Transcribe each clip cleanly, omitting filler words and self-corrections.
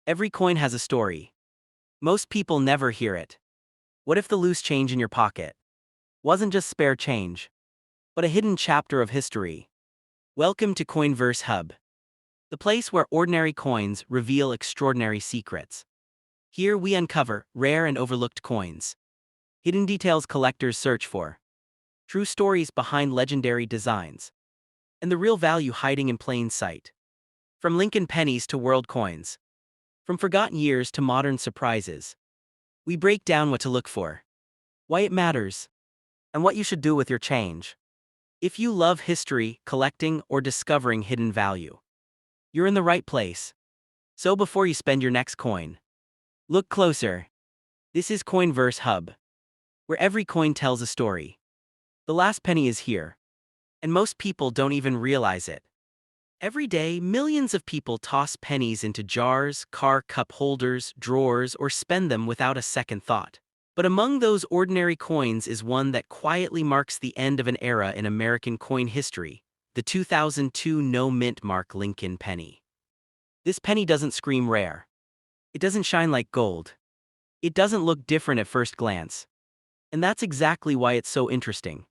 Every coin has a story. Most people never hear it. What if the loose change in your pocket wasn't just spare change, but a hidden chapter of history? Welcome to Coinverse Hub, the place where ordinary coins reveal extraordinary secrets. Here we uncover rare and overlooked coins, hidden details collectors search for, true stories behind legendary designs, and the real value hiding in plain sight. From Lincoln pennies to world coins, from forgotten years to modern surprises, we break down what to look for, why it matters, and what you should do with your change. If you love history, collecting, or discovering hidden value, you're in the right place. So before you spend your next coin, look closer. This is Coinverse Hub, where every coin tells a story. The last penny is here, and most people don't even realize it. Every day, millions of people toss pennies into jars, car cup holders, drawers, or spend them without a second thought. But among those ordinary coins is one that quietly marks the end of an era in American coin history, the 2002 no-mint mark Lincoln penny. This penny doesn't scream rare. It doesn't shine like gold. It doesn't look different at first glance. And that's exactly why it's so interesting.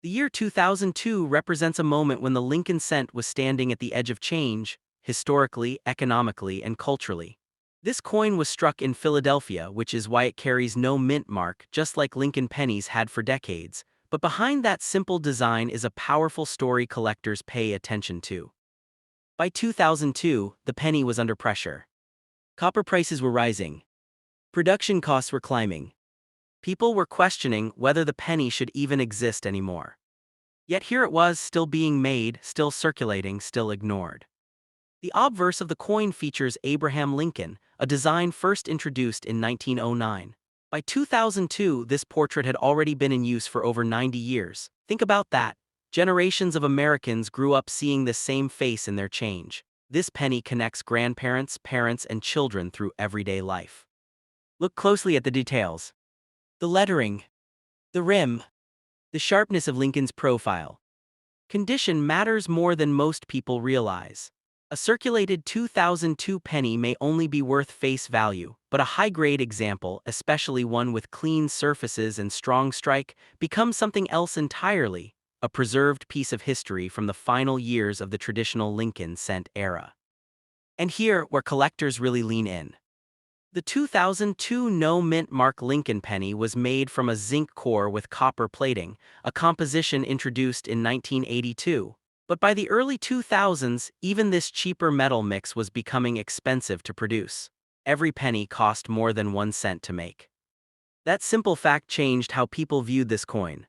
The year 2002 represents a moment when the Lincoln cent was standing at the edge of change, historically, economically, and culturally. This coin was struck in Philadelphia, which is why it carries no mint mark, just like Lincoln pennies had for decades. But behind that simple design is a powerful story collectors pay attention to. By 2002, the penny was under pressure. Copper prices were rising. Production costs were climbing. People were questioning whether the penny should even exist anymore. Yet here it was, still being made, still circulating, still ignored. The obverse of the coin features Abraham Lincoln, a design first introduced in 1909. By 2002, this portrait had already been in use for over 90 years. Think about that. Generations of Americans grew up seeing this same face in their change. This penny connects grandparents, parents, and children through everyday life. Look closely at the details. The lettering, the rim, the sharpness of Lincoln's profile. Condition matters more than most people realize. A circulated 2002 penny may only be worth face value, but a high-grade example, especially one with clean surfaces and strong strike, becomes something else entirely, a preserved piece of history from the final years of the traditional Lincoln cent era. And here, where collectors really lean in. The 2002 no-mint mark Lincoln penny was made from a zinc core with copper plating, a composition introduced in 1982. But by the early 2000s, even this cheaper metal mix was becoming expensive to produce. Every penny cost more than 1 cent to make. That simple fact changed how people viewed this coin.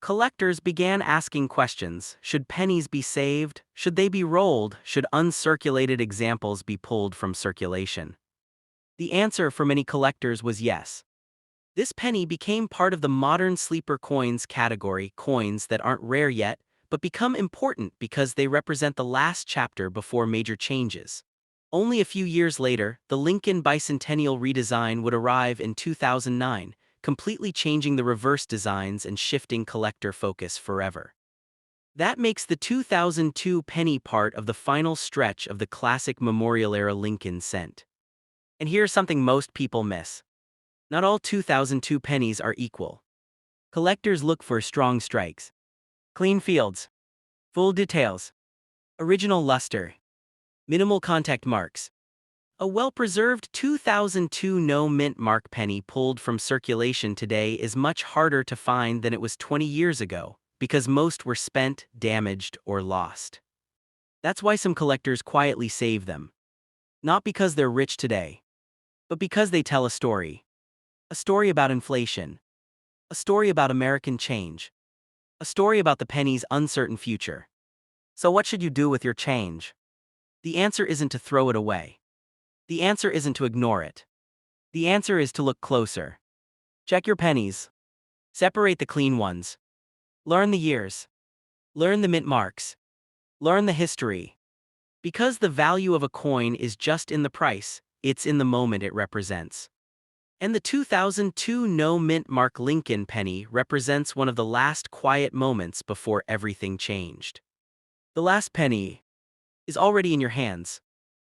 Collectors began asking questions. Should pennies be saved? Should they be rolled? Should uncirculated examples be pulled from circulation? The answer for many collectors was yes. This penny became part of the modern sleeper coins category, coins that aren't rare yet, but become important because they represent the last chapter before major changes. Only a few years later, the Lincoln Bicentennial redesign would arrive in 2009, completely changing the reverse designs and shifting collector focus forever. That makes the 2002 penny part of the final stretch of the classic memorial-era Lincoln cent. And here's something most people miss. Not all 2002 pennies are equal. Collectors look for strong strikes, clean fields, full details, original luster, minimal contact marks. A well-preserved 2002 no-mint mark penny pulled from circulation today is much harder to find than it was 20 years ago, because most were spent, damaged, or lost. That's why some collectors quietly save them. Not because they're rich today, but because they tell a story. A story about inflation. A story about American change. A story about the penny's uncertain future. So what should you do with your change? The answer isn't to throw it away. The answer isn't to ignore it. The answer is to look closer. Check your pennies. Separate the clean ones. Learn the years. Learn the mint marks. Learn the history. Because the value of a coin is just in the price, it's in the moment it represents. And the 2002 no-mint mark Lincoln penny represents one of the last quiet moments before everything changed. The last penny is already in your hands.